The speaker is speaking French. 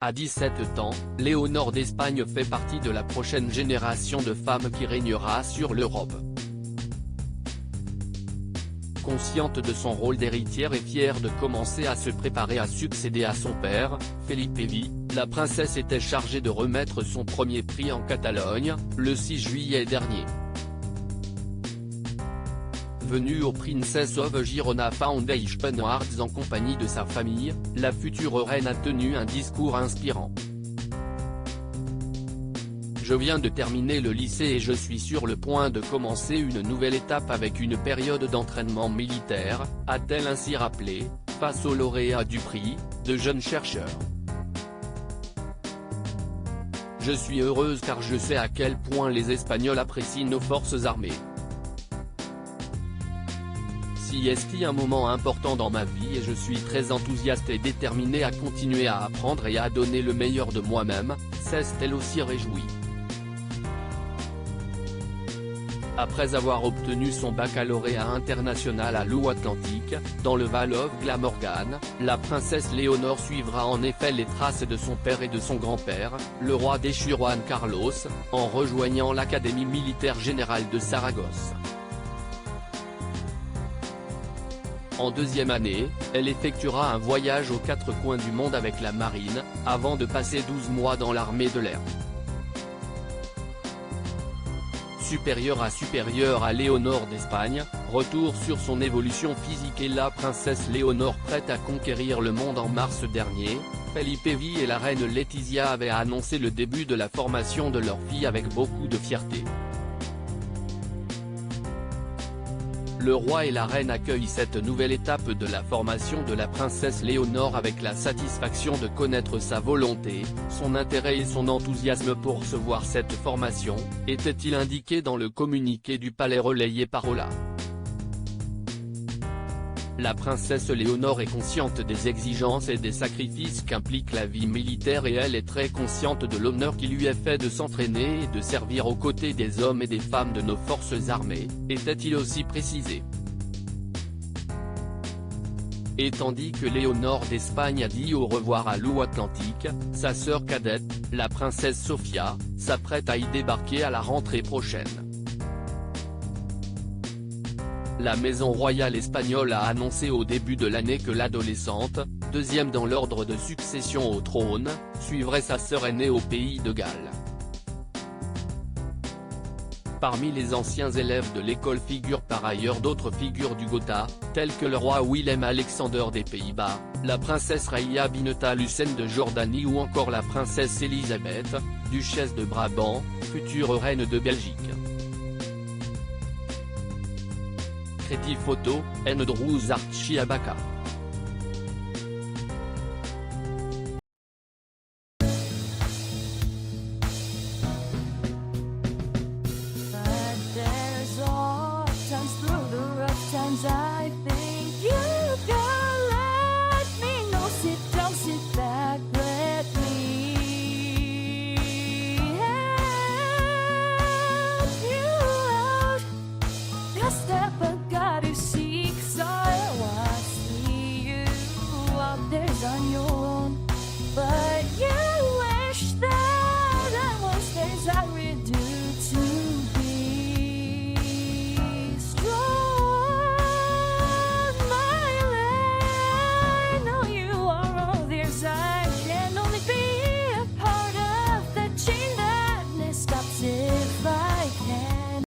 À 17 ans, Léonore d'Espagne fait partie de la prochaine génération de femmes qui régnera sur l'Europe. Consciente de son rôle d'héritière et fière de commencer à se préparer à succéder à son père, Felipe V, la princesse était chargée de remettre son premier prix en Catalogne, le 6 juillet dernier. Venue au Princess of Girona Foundation Awards en compagnie de sa famille, la future reine a tenu un discours inspirant. Je viens de terminer le lycée et je suis sur le point de commencer une nouvelle étape avec une période d'entraînement militaire, a-t-elle ainsi rappelé, face aux lauréats du prix, de jeunes chercheurs. Je suis heureuse car je sais à quel point les Espagnols apprécient nos forces armées. C'est un moment important dans ma vie et je suis très enthousiaste et déterminée à continuer à apprendre et à donner le meilleur de moi-même, s'est-elle aussi réjouie. Après avoir obtenu son baccalauréat international à Low-Atlantique, dans le Val of Glamorgan, la princesse Léonore suivra en effet les traces de son père et de son grand-père, le roi déchu Juan Carlos, en rejoignant l'Académie militaire générale de Saragosse. En deuxième année, elle effectuera un voyage aux quatre coins du monde avec la marine, avant de passer 12 mois dans l'armée de l'air. Supérieure à Léonore d'Espagne, retour sur son évolution physique et la princesse Léonore prête à conquérir le monde en mars dernier, Felipe V et la reine Letizia avaient annoncé le début de la formation de leur fille avec beaucoup de fierté. Le roi et la reine accueillent cette nouvelle étape de la formation de la princesse Léonore avec la satisfaction de connaître sa volonté, son intérêt et son enthousiasme pour recevoir cette formation, était-il indiqué dans le communiqué du palais relayé par Ola. La princesse Léonore est consciente des exigences et des sacrifices qu'implique la vie militaire et elle est très consciente de l'honneur qui lui est fait de s'entraîner et de servir aux côtés des hommes et des femmes de nos forces armées, était-il aussi précisé. Et tandis que Léonore d'Espagne a dit au revoir à Low-Atlantique, sa sœur cadette, la princesse Sofia, s'apprête à y débarquer à la rentrée prochaine. La maison royale espagnole a annoncé au début de l'année que l'adolescente, deuxième dans l'ordre de succession au trône, suivrait sa sœur aînée au pays de Galles. Parmi les anciens élèves de l'école figurent par ailleurs d'autres figures du Gotha, tels que le roi Willem-Alexander des Pays-Bas, la princesse Raya Bineta-Lucen de Jordanie ou encore la princesse Elisabeth, duchesse de Brabant, future reine de Belgique. Créative photo, Ndruz Archiabaka.